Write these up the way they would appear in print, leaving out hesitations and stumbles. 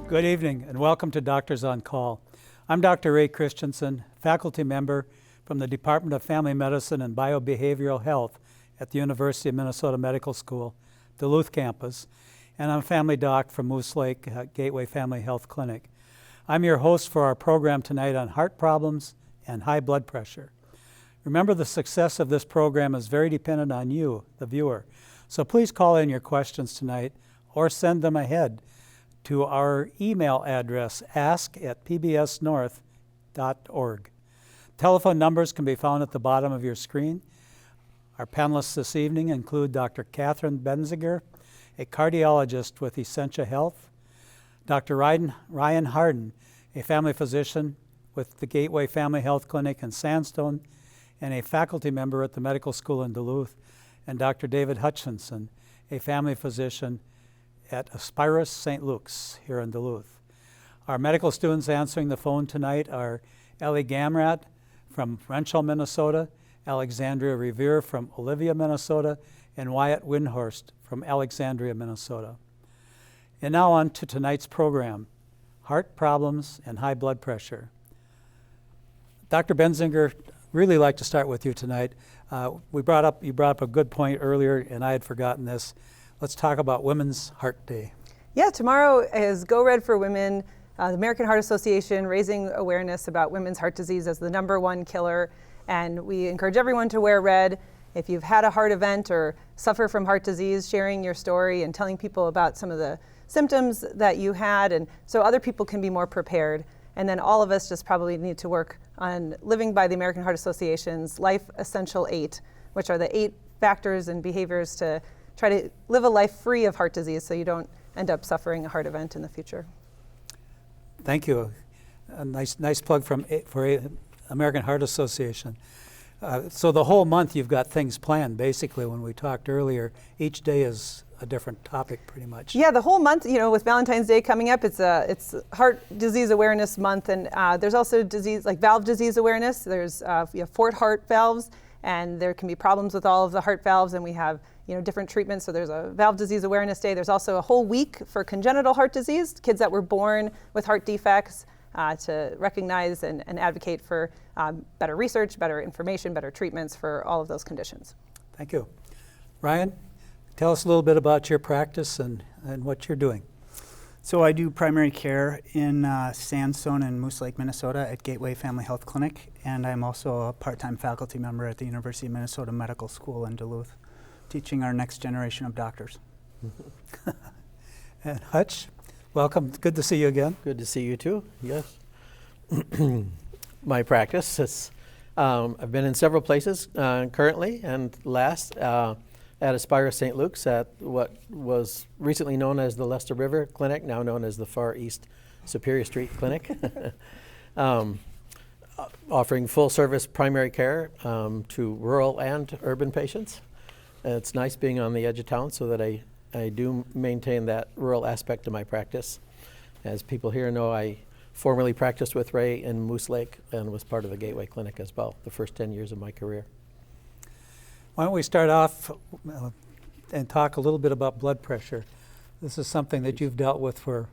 Good evening and welcome to Doctors on Call. I'm Dr. Ray Christensen, faculty member from the Department of Family Medicine and Biobehavioral Health at the University of Minnesota Medical School, Duluth campus, and I'm a family doc from Moose Lake Gateway Family Health Clinic. I'm your host for our program tonight on heart problems and high blood pressure. Remember, the success of this program is very dependent on you, the viewer, so please call in your questions tonight or send them ahead to our email address, ask@pbsnorth.org. Telephone numbers can be found at the bottom of your screen. Our panelists this evening include Dr. Catherine Benziger, a cardiologist with Essentia Health, Dr. Ryan Harden, a family physician with the Gateway Family Health Clinic in Sandstone and a faculty member at the medical school in Duluth, and Dr. David Hutchinson, a family physician at Aspirus St. Luke's here in Duluth. Our medical students answering the phone tonight are Ellie Gamrat from Wrenshall, Minnesota, Alexandria Revere from Olivia, Minnesota, and Wyatt Windhorst from Alexandria, Minnesota. And now on to tonight's program, heart problems and high blood pressure. Dr. Benziger, really like to start with you tonight. You brought up a good point earlier, and I had forgotten this. Let's talk about Women's Heart Day. Yeah, tomorrow is Go Red for Women, the American Heart Association raising awareness about women's heart disease as the #1 killer. And we encourage everyone to wear red. If you've had a heart event or suffer from heart disease, sharing your story and telling people about some of the symptoms that you had, and so other people can be more prepared. And then all of us just probably need to work on living by the American Heart Association's Life Essential 8, which are the 8 factors and behaviors to try to live a life free of heart disease so you don't end up suffering a heart event in the future. Thank you. A nice plug for American Heart Association. So the whole month you've got things planned, basically. When we talked earlier, each day is a different topic pretty much. Yeah, the whole month, with Valentine's Day coming up, it's Heart Disease Awareness Month, and there's also disease like valve disease awareness. There's Fort heart valves, and there can be problems with all of the heart valves, and we have different treatments. So there's a Valve Disease Awareness Day. There's also a whole week for congenital heart disease, kids that were born with heart defects, to recognize and advocate for better research, better information, better treatments for all of those conditions. Thank you. Ryan, tell us a little bit about your practice and what you're doing. So I do primary care in Sandstone and Moose Lake, Minnesota at Gateway Family Health Clinic, and I'm also a part-time faculty member at the University of Minnesota Medical School in Duluth, teaching our next generation of doctors. And Hutch, welcome. Good to see you again. Good to see you too, yes. My practice is, I've been in several places currently, and last at Aspirus St. Luke's at what was recently known as the Leicester River Clinic, now known as the Far East Superior Street Clinic, offering full service primary care to rural and urban patients. It's nice being on the edge of town so that I do maintain that rural aspect of my practice. As people here know, I formerly practiced with Ray in Moose Lake and was part of the Gateway Clinic as well, the first 10 years of my career. Why don't we start off and talk a little bit about blood pressure. This is something that you've dealt with for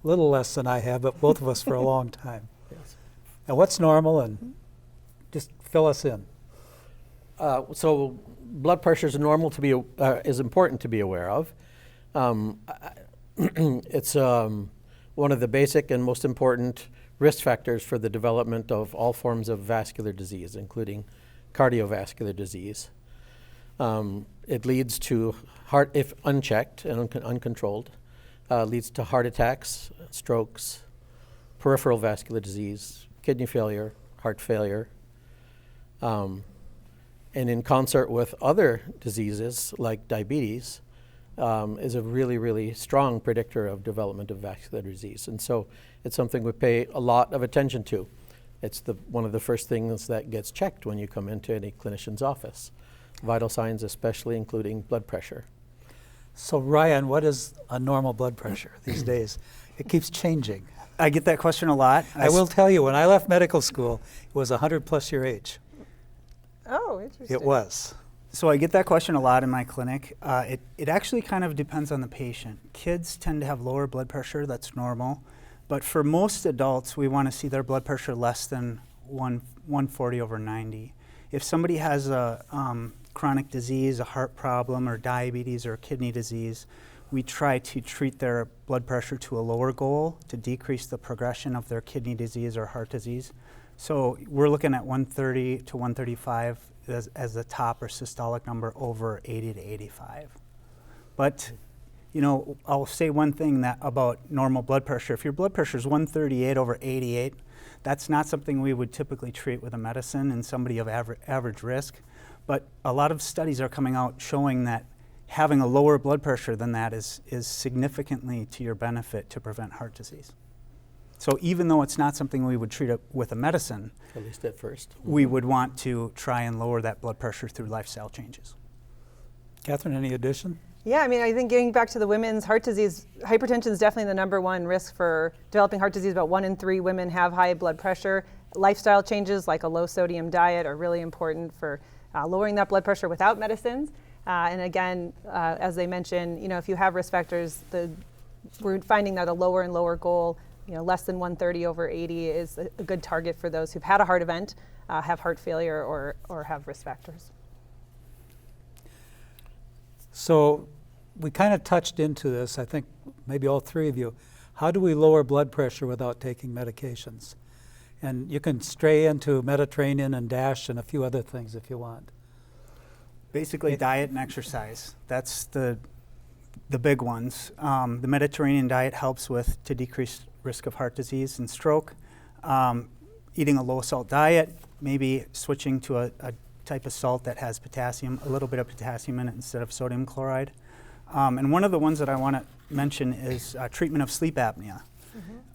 a little less than I have, but both of us for a long time. Yes. And what's normal, and just fill us in. So blood pressure is normal to be is important to be aware of. It's one of the basic and most important risk factors for the development of all forms of vascular disease, including cardiovascular disease. It leads to heart, if unchecked and uncontrolled, leads to heart attacks, strokes, peripheral vascular disease, kidney failure, heart failure. And in concert with other diseases like diabetes, is a really, really strong predictor of development of vascular disease. And so it's something we pay a lot of attention to. It's one of the first things that gets checked when you come into any clinician's office. Vital signs especially, including blood pressure. So Ryan, what is a normal blood pressure these days? It keeps changing. I get that question a lot. I will tell you, when I left medical school, it was 100 plus year age. Oh, interesting. It was. So I get that question a lot in my clinic. It actually kind of depends on the patient. Kids tend to have lower blood pressure, that's normal. But for most adults, we want to see their blood pressure less than 140/90. If somebody has a chronic disease, a heart problem, or diabetes, or kidney disease, we try to treat their blood pressure to a lower goal to decrease the progression of their kidney disease or heart disease. So we're looking at 130 to 135 as the top or systolic number over 80 to 85. But, you know, I'll say one thing that about normal blood pressure. If your blood pressure is 138/88, that's not something we would typically treat with a medicine in somebody of average risk. But a lot of studies are coming out showing that having a lower blood pressure than that is significantly to your benefit to prevent heart disease. So even though it's not something we would treat with a medicine, At least at first. we would want to try and lower that blood pressure through lifestyle changes. Catherine, any addition? Yeah, I mean, I think getting back to the women's heart disease, hypertension is definitely the number one risk for developing heart disease. About 1 in 3 women have high blood pressure. Lifestyle changes like a low sodium diet are really important for lowering that blood pressure without medicines. And again, as they mentioned, you know, if you have risk factors, we're finding that a lower and lower goal, you know, less than 130/80 is a good target for those who've had a heart event, have heart failure, or have risk factors. So we kind of touched into this, I think maybe all three of you. How do we lower blood pressure without taking medications? And you can stray into Mediterranean and DASH and a few other things if you want. Basically, diet and exercise. That's the big ones. The Mediterranean diet helps to decrease risk of heart disease and stroke. Eating a low-salt diet, maybe switching to a type of salt that has potassium, a little bit of potassium in it instead of sodium chloride. And one of the ones that I want to mention is treatment of sleep apnea.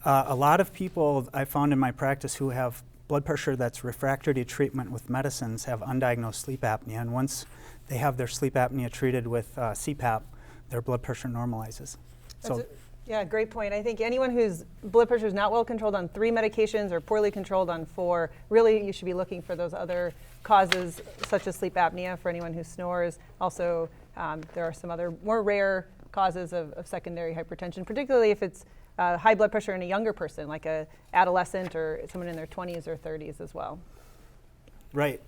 A lot of people I found in my practice who have blood pressure that's refractory to treatment with medicines have undiagnosed sleep apnea, and once they have their sleep apnea treated with CPAP, their blood pressure normalizes. Yeah, great point. I think anyone whose blood pressure is not well controlled on 3 medications or poorly controlled on 4, really you should be looking for those other causes such as sleep apnea for anyone who snores. Also, there are some other more rare causes of secondary hypertension, particularly if it's high blood pressure in a younger person, like an adolescent or someone in their 20s or 30s as well. Right,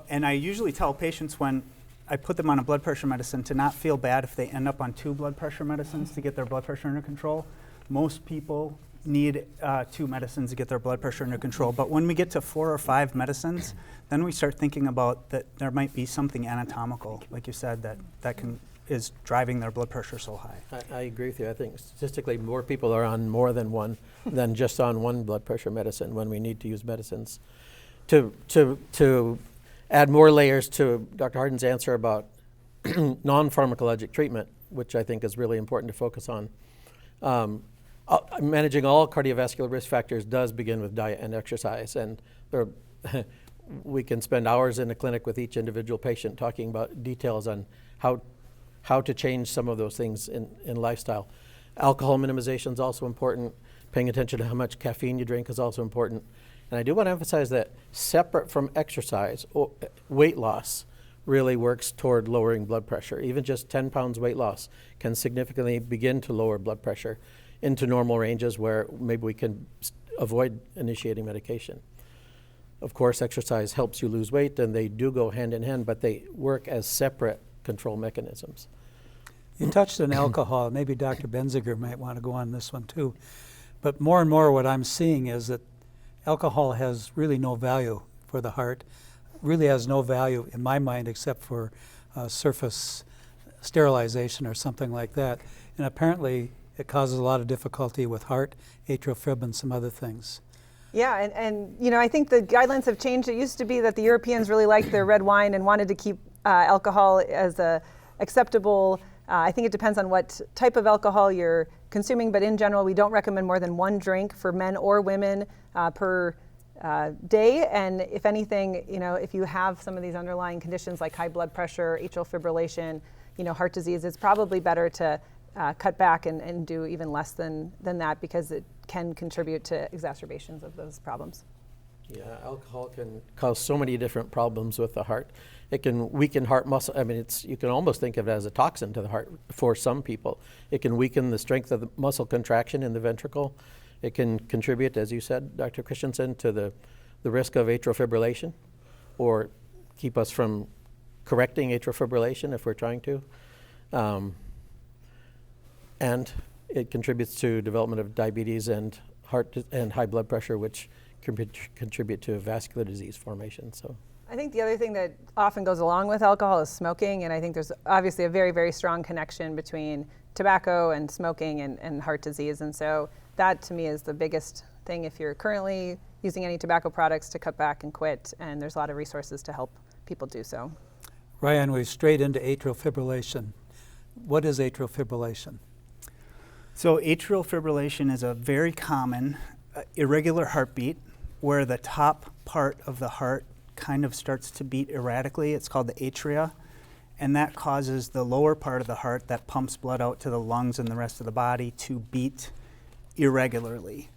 and I usually tell patients when I put them on a blood pressure medicine to not feel bad if they end up on 2 blood pressure medicines to get their blood pressure under control. Most people need 2 medicines to get their blood pressure under control, but when we get to 4 or 5 medicines, then we start thinking about that there might be something anatomical, like you said, that is driving their blood pressure so high. I agree with you. I think statistically more people are on more than one than just on one blood pressure medicine when we need to use medicines. To add more layers to Dr. Hardin's answer about non-pharmacologic treatment, which I think is really important to focus on. Managing all cardiovascular risk factors does begin with diet and exercise, and we can spend hours in the clinic with each individual patient talking about details on how to change some of those things in lifestyle. Alcohol minimization is also important. Paying attention to how much caffeine you drink is also important. And I do want to emphasize that separate from exercise, weight loss really works toward lowering blood pressure. Even just 10 pounds weight loss can significantly begin to lower blood pressure into normal ranges where maybe we can avoid initiating medication. Of course, exercise helps you lose weight, and they do go hand in hand, but they work as separate control mechanisms. You touched on alcohol. Maybe Dr. Benziger might want to go on this one too. But more and more what I'm seeing is that alcohol has really no value for the heart, really has no value in my mind except for surface sterilization or something like that. And apparently it causes a lot of difficulty with heart, atrial fib, and some other things. Yeah, and you know, I think the guidelines have changed. It used to be that the Europeans really liked their red wine and wanted to keep alcohol as a acceptable. I think it depends on what type of alcohol you're consuming, but in general, we don't recommend more than 1 drink for men or women per day. And if anything, you know, if you have some of these underlying conditions like high blood pressure, atrial fibrillation, you know, heart disease, it's probably better to cut back and do even less than that, because it can contribute to exacerbations of those problems. Yeah, alcohol can cause so many different problems with the heart. It can weaken heart muscle. I mean, you can almost think of it as a toxin to the heart for some people. It can weaken the strength of the muscle contraction in the ventricle. It can contribute, as you said, Dr. Christensen, to the risk of atrial fibrillation, or keep us from correcting atrial fibrillation if we're trying to. And it contributes to development of diabetes and and high blood pressure, which contribute to vascular disease formation. So I think the other thing that often goes along with alcohol is smoking, and I think there's obviously a very, very strong connection between tobacco and smoking and heart disease, and so that to me is the biggest thing if you're currently using any tobacco products, to cut back and quit, and there's a lot of resources to help people do so. Ryan, we're straight into atrial fibrillation. What is atrial fibrillation? So atrial fibrillation is a very common irregular heartbeat where the top part of the heart kind of starts to beat erratically. It's called the atria, and that causes the lower part of the heart that pumps blood out to the lungs and the rest of the body to beat irregularly.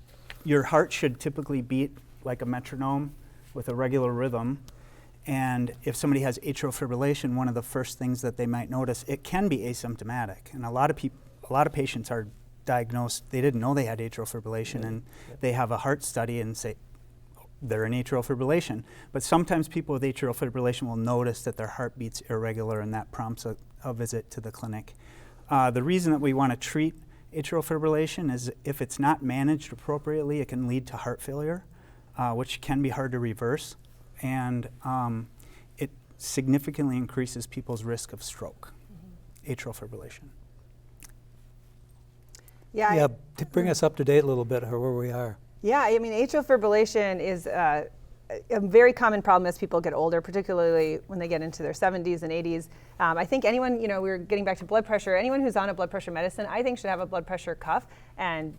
Your heart should typically beat like a metronome with a regular rhythm, and if somebody has atrial fibrillation, one of the first things that they might notice, it can be asymptomatic, and a lot of patients are diagnosed, they didn't know they had atrial fibrillation, and they have a heart study and say they're in atrial fibrillation. But sometimes people with atrial fibrillation will notice that their heart beats irregular, and that prompts a visit to the clinic. The reason that we want to treat atrial fibrillation is if it's not managed appropriately, it can lead to heart failure, which can be hard to reverse, and it significantly increases people's risk of stroke, atrial fibrillation. Yeah, to bring us up to date a little bit where we are. Yeah, I mean, atrial fibrillation is a very common problem as people get older, particularly when they get into their 70s and 80s. I think anyone, we were getting back to blood pressure, anyone who's on a blood pressure medicine, I think should have a blood pressure cuff and,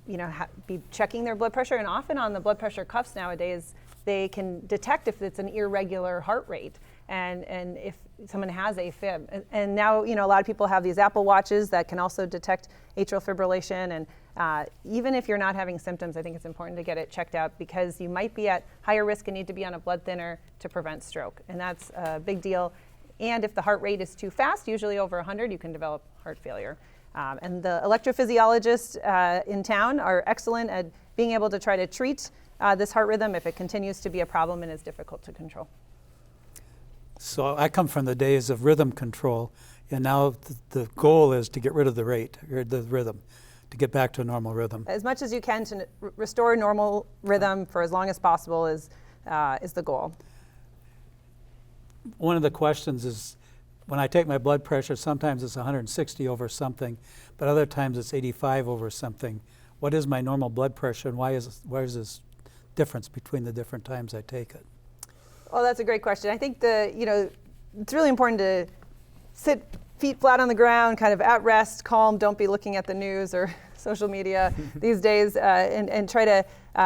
be checking their blood pressure. And often on the blood pressure cuffs nowadays, they can detect if it's an irregular heart rate and if someone has AFib. And now, a lot of people have these Apple Watches that can also detect atrial fibrillation. And even if you're not having symptoms, I think it's important to get it checked out because you might be at higher risk and need to be on a blood thinner to prevent stroke. And that's a big deal. And if the heart rate is too fast, usually over 100, you can develop heart failure. And the electrophysiologists in town are excellent at being able to try to treat this heart rhythm if it continues to be a problem and is difficult to control. So I come from the days of rhythm control, and now the goal is to get rid of the rate, or the rhythm, to get back to a normal rhythm. As much as you can to restore normal rhythm for as long as possible is the goal. One of the questions is, when I take my blood pressure, sometimes it's 160 over something, but other times it's 85 over something. What is my normal blood pressure, and why is this difference between the different times I take it? Well, that's a great question. I think it's really important to sit feet flat on the ground, kind of at rest, calm, don't be looking at the news or social media these days, and try to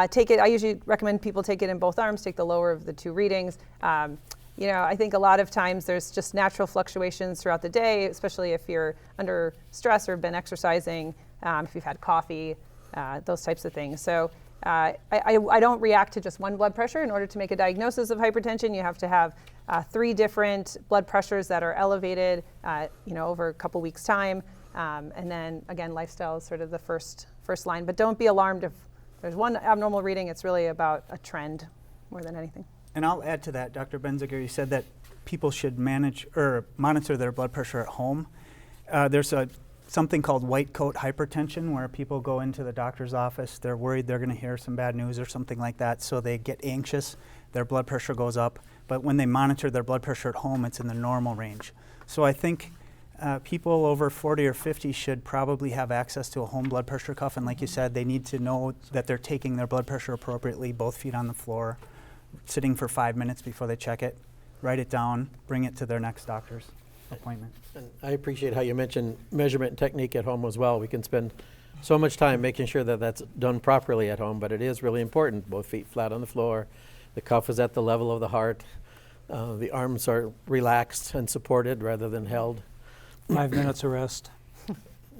take it. I usually recommend people take it in both arms, take the lower of the two readings. I think a lot of times there's just natural fluctuations throughout the day, especially if you're under stress or been exercising, if you've had coffee, those types of things. So I don't react to just one blood pressure. In order to make a diagnosis of hypertension, you have to have 3 different blood pressures that are elevated, over a couple weeks' time. And then, again, lifestyle is sort of the first line. But don't be alarmed if there's one abnormal reading. It's really about a trend more than anything. And I'll add to that, Dr. Benziger, you said that people should manage or monitor their blood pressure at home. There's something called white coat hypertension, where people go into the doctor's office, they're worried they're going to hear some bad news or something like that, so they get anxious, their blood pressure goes up, but when they monitor their blood pressure at home, it's in the normal range. So I think people over 40 or 50 should probably have access to a home blood pressure cuff, and like you said, they need to know that they're taking their blood pressure appropriately, both feet on the floor, sitting for 5 minutes before they check it, write it down, bring it to their next doctor's appointment. And I appreciate how you mentioned measurement technique at home as well. We can spend so much time making sure that that's done properly at home, but it is really important. Both feet flat on the floor, the cuff is at the level of the heart, the arms are relaxed and supported rather than held. 5 minutes of rest.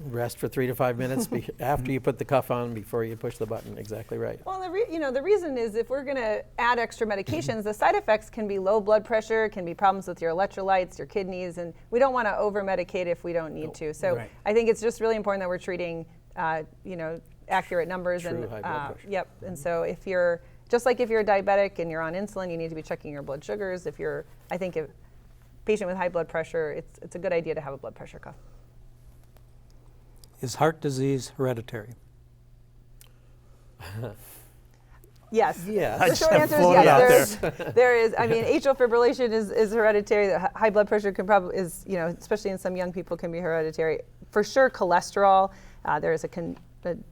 Rest for 3 to 5 minutes after you put the cuff on, before you push the button. Exactly right. Well, the reason is if we're going to add extra medications, the side effects can be low blood pressure, can be problems with your electrolytes, your kidneys, and we don't want to over-medicate if we don't need to. So right. I think it's just really important that we're treating, accurate numbers. True And high blood pressure. yep. And so if you're just like if you're a diabetic and you're on insulin, you need to be checking your blood sugars. If you're, I think, a patient with high blood pressure, it's a good idea to have a blood pressure cuff. Is heart disease hereditary? Yes. Yes. The short answer is yes. There is. I mean, atrial fibrillation is hereditary. The high blood pressure can probably especially in some young people, can be hereditary. For sure, cholesterol. There is a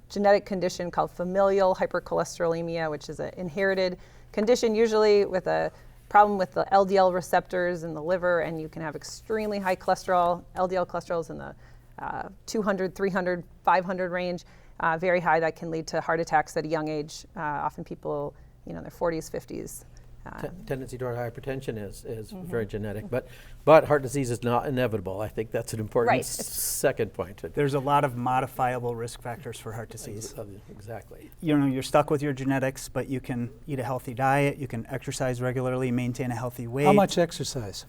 genetic condition called familial hypercholesterolemia, which is an inherited condition, usually with a problem with the LDL receptors in the liver, and you can have extremely high cholesterol. LDL cholesterol is in the 200, 300, 500 range. Very high. That can lead to heart attacks at a young age. Often people, in their 40s, 50s. Tendency toward hypertension is very genetic, but heart disease is not inevitable. I think that's an important Right. second point. There's a lot of modifiable risk factors for heart disease. Exactly. You're stuck with your genetics, but you can eat a healthy diet, you can exercise regularly, maintain a healthy weight. How much exercise?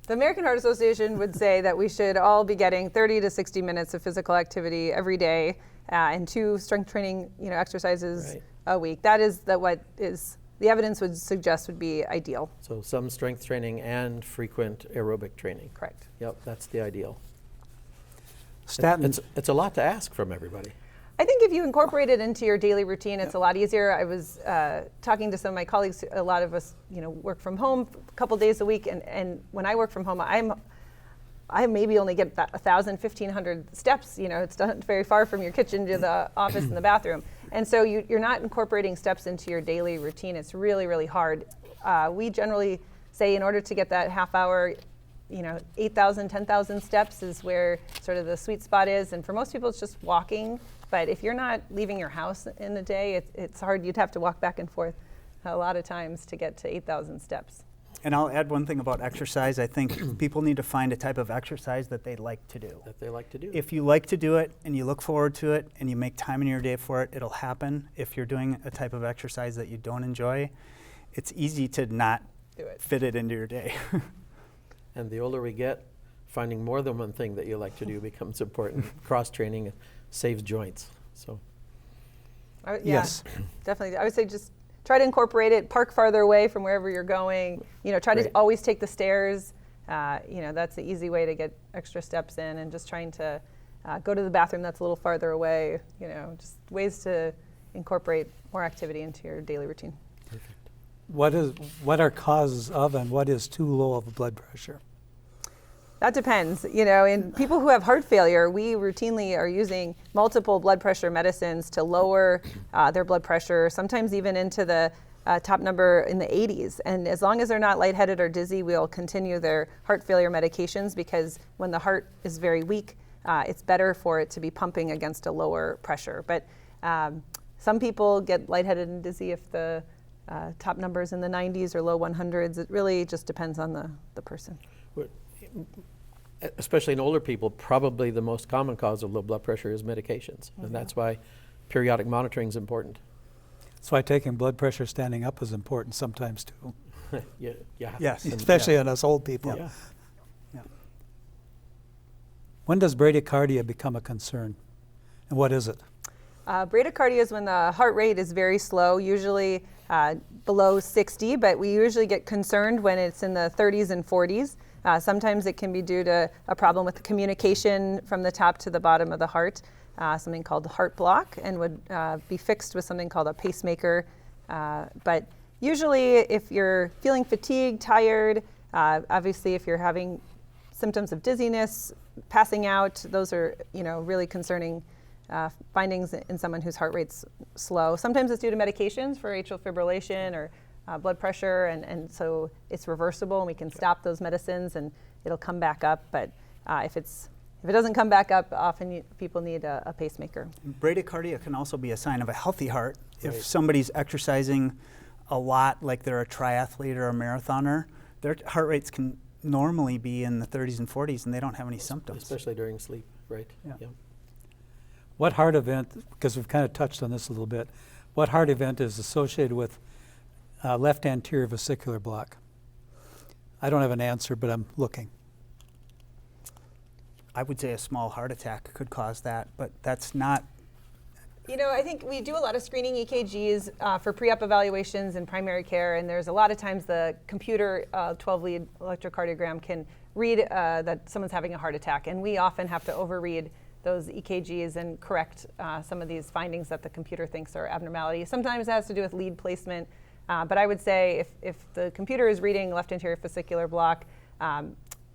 The American Heart Association would say that we should all be getting 30 to 60 minutes of physical activity every day and 2 strength training exercises a week. That is what the evidence would suggest would be ideal. So some strength training and frequent aerobic training. Correct. Yep, that's the ideal. Statins. It's a lot to ask from everybody. I think if you incorporate it into your daily routine, it's a lot easier. I was talking to some of my colleagues. A lot of us, work from home a couple days a week, and when I work from home, I maybe only get about 1,000, 1,500 steps. It's not very far from your kitchen to the office and the bathroom, and so you're not incorporating steps into your daily routine. It's really, really hard. We generally say in order to get that half hour, 8,000, 10,000 steps is where sort of the sweet spot is, and for most people, it's just walking. But if you're not leaving your house in a day, it's hard. You'd have to walk back and forth a lot of times to get to 8,000 steps. And I'll add one thing about exercise. I think people need to find a type of exercise that they like to do. If you like to do it and you look forward to it and you make time in your day for it, it'll happen. If you're doing a type of exercise that you don't enjoy, it's easy to not fit it into your day. And the older we get, finding more than one thing that you like to do becomes important. Cross-training saves joints. So, yes, definitely. I would say just try to incorporate it. Park farther away from wherever you're going. Try to always take the stairs. That's the easy way to get extra steps in. And just trying to go to the bathroom that's a little farther away. Just ways to incorporate more activity into your daily routine. Perfect. What are causes of and what is too low of blood pressure? That depends. In people who have heart failure, we routinely are using multiple blood pressure medicines to lower their blood pressure, sometimes even into the top number in the 80s. And as long as they're not lightheaded or dizzy, we'll continue their heart failure medications because when the heart is very weak, it's better for it to be pumping against a lower pressure. But some people get lightheaded and dizzy if the top numbers in the 90s or low 100s. It really just depends on the person. Especially in older people, probably the most common cause of low blood pressure is medications. And that's why periodic monitoring is important. That's why taking blood pressure standing up is important sometimes too. Yeah. Yes. Especially on us old people. Yeah. Yeah. When does bradycardia become a concern? And what is it? Bradycardia is when the heart rate is very slow, usually below 60, but we usually get concerned when it's in the 30s and 40s. Sometimes it can be due to a problem with the communication from the top to the bottom of the heart, something called heart block, and would be fixed with something called a pacemaker. But usually if you're feeling fatigued, tired, obviously if you're having symptoms of dizziness, passing out, those are really concerning findings in someone whose heart rate's slow. Sometimes it's due to medications for atrial fibrillation or blood pressure, and so it's reversible, and we can stop those medicines, and it'll come back up. But if it doesn't come back up, often people need a pacemaker. Bradycardia can also be a sign of a healthy heart. If somebody's exercising a lot, like they're a triathlete or a marathoner, their heart rates can normally be in the 30s and 40s, and they don't have any symptoms. Especially during sleep, right? Yeah. What heart event, because we've kind of touched on this a little bit, what heart event is associated with left anterior vesicular block? I don't have an answer, but I'm looking. I would say a small heart attack could cause that, but that's not You know, I think we do a lot of screening EKGs for pre-op evaluations in primary care, and there's a lot of times the computer 12-lead electrocardiogram can read that someone's having a heart attack, and we often have to overread those EKGs and correct some of these findings that the computer thinks are abnormalities. Sometimes it has to do with lead placement, but I would say if the computer is reading left anterior fascicular block,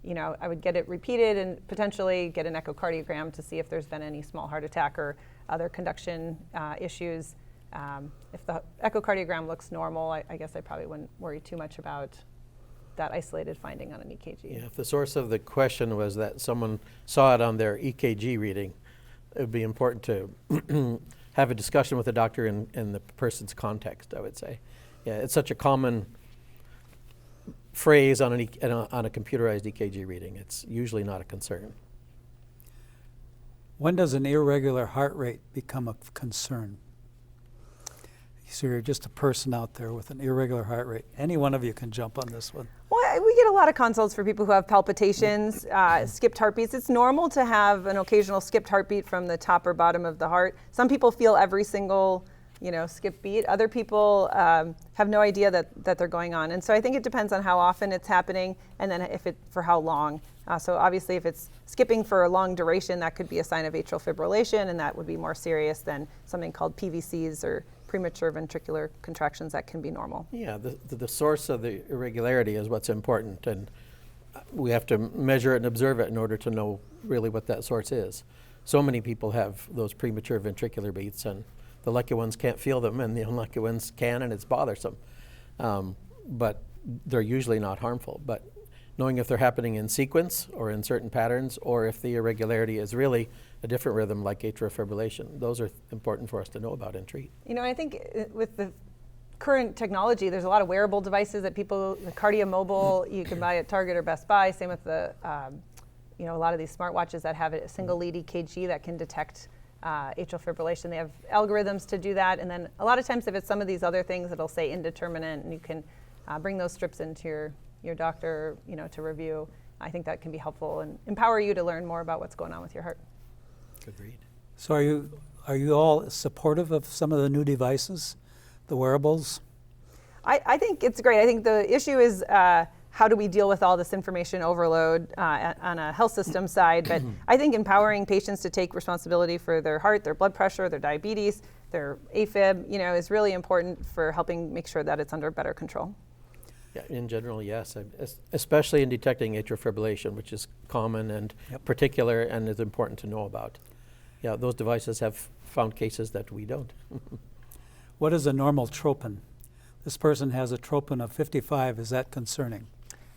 you know, I would get it repeated and potentially get an echocardiogram to see if there's been any small heart attack or other conduction issues. If the echocardiogram looks normal, I guess I probably wouldn't worry too much about that isolated finding on an EKG. Yeah, if the source of the question was that someone saw it on their EKG reading, it would be important to have a discussion with the doctor in the person's context, I would say. Yeah, it's such a common phrase on a computerized EKG reading. It's usually not a concern. When does an irregular heart rate become a concern? So you're just a person out there with an irregular heart rate. Any one of you can jump on this one. Well, we get a lot of consults for people who have palpitations, skipped heartbeats. It's normal to have an occasional skipped heartbeat from the top or bottom of the heart. Some people feel every single, you know, skip beat. Other people have no idea that they're going on. And so I think it depends on how often it's happening and then for how long. So obviously if it's skipping for a long duration, that could be a sign of atrial fibrillation, and that would be more serious than something called PVCs or premature ventricular contractions that can be normal. Yeah, the source of the irregularity is what's important, and we have to measure it and observe it in order to know really what that source is. So many people have those premature ventricular beats, and the lucky ones can't feel them, and the unlucky ones can, and it's bothersome. But they're usually not harmful. But knowing if they're happening in sequence or in certain patterns, or if the irregularity is really a different rhythm like atrial fibrillation, those are important for us to know about and treat. You know, I think with the current technology, there's a lot of wearable devices that people, the CardioMobile, you can buy at Target or Best Buy. Same with the, you know, a lot of these smartwatches that have a single lead EKG that can detect atrial fibrillation. They have algorithms to do that, and then a lot of times if it's some of these other things, it'll say indeterminate, and you can bring those strips into your doctor, you know, to review. I think that can be helpful and empower you to learn more about what's going on with your heart. Good read. So are you all supportive of some of the new devices, the wearables? I think it's great. I think the issue is how do we deal with all this information overload on a health system side, but I think empowering patients to take responsibility for their heart, their blood pressure, their diabetes, their AFib, you know, is really important for helping make sure that it's under better control. Yeah, in general, yes, especially in detecting atrial fibrillation, which is common and particular and is important to know about. Yeah, those devices have found cases that we don't. What is a normal troponin? This person has a troponin of 55. Is that concerning?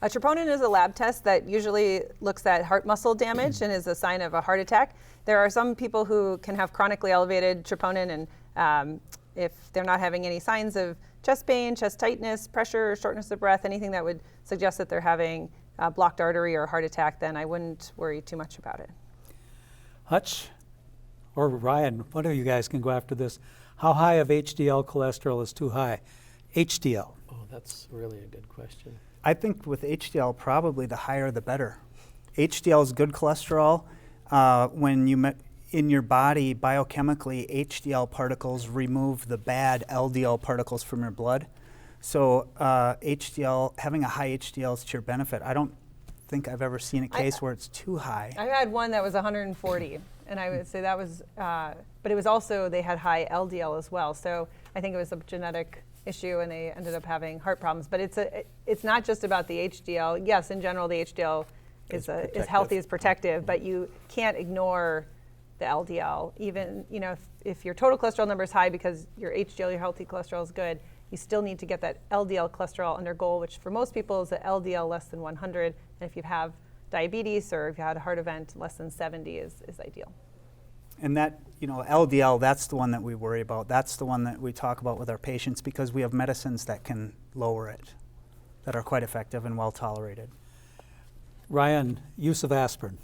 A troponin is a lab test that usually looks at heart muscle damage and is a sign of a heart attack. There are some people who can have chronically elevated troponin, and if they're not having any signs of chest pain, chest tightness, pressure, shortness of breath, anything that would suggest that they're having a blocked artery or a heart attack, then I wouldn't worry too much about it. Hutch or Ryan, one of you guys can go after this. How high of HDL cholesterol is too high? HDL. Oh, that's really a good question. I think with HDL, probably the higher the better. HDL is good cholesterol. When you in your body, biochemically, HDL particles remove the bad LDL particles from your blood. So HDL, having a high HDL is to your benefit. I don't think I've ever seen a case where it's too high. I had one that was 140, and I would say that was, but it was also, they had high LDL as well. So I think it was a genetic issue, and they ended up having heart problems. But it's not just about the HDL. Yes, in general, the HDL is healthy, is protective, but you can't ignore the LDL. Even, you know, if your total cholesterol number is high because your HDL, your healthy cholesterol is good, you still need to get that LDL cholesterol under goal, which for most people is the LDL less than 100. And if you have diabetes or if you had a heart event, less than 70 is ideal. And that, you know, LDL, that's the one that we worry about. That's the one that we talk about with our patients because we have medicines that can lower it, that are quite effective and well tolerated. Ryan, use of aspirin.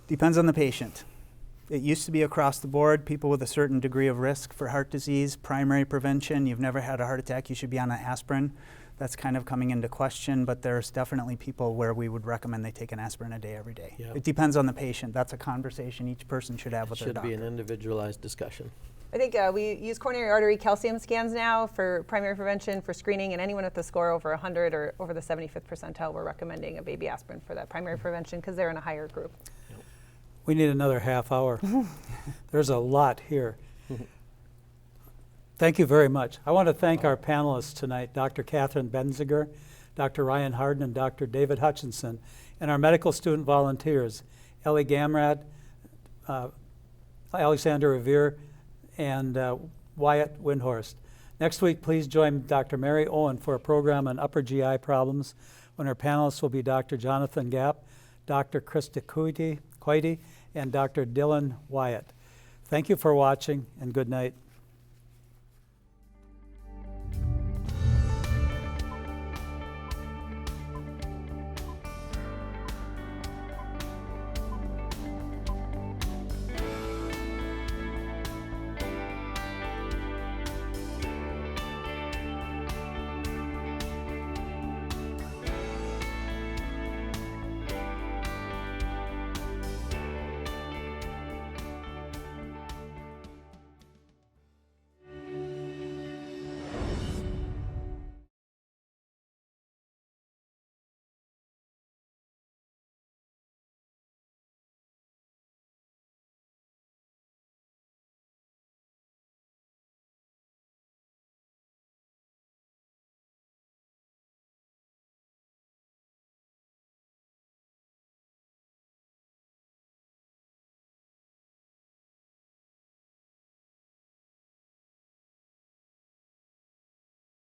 Depends on the patient. It used to be across the board, people with a certain degree of risk for heart disease, primary prevention, you've never had a heart attack, you should be on an aspirin. That's kind of coming into question, but there's definitely people where we would recommend they take an aspirin a day every day. Yep. It depends on the patient. That's a conversation each person should have with their Should doctor. be an individualized discussion. I think we use coronary artery calcium scans now for primary prevention, for screening, and anyone with a score over 100 or over the 75th percentile, we're recommending a baby aspirin for that primary prevention because they're in a higher group. We need another half hour. There's a lot here. Thank you very much. I want to thank our panelists tonight, Dr. Catherine Benziger, Dr. Ryan Harden, and Dr. David Hutchinson, and our medical student volunteers, Ellie Gamrad, Alexander Revere, and Wyatt Windhorst. Next week, please join Dr. Mary Owen for a program on upper GI problems when our panelists will be Dr. Jonathan Gapp, Dr. Krista Coity, and Dr. Dylan Wyatt. Thank you for watching, and good night.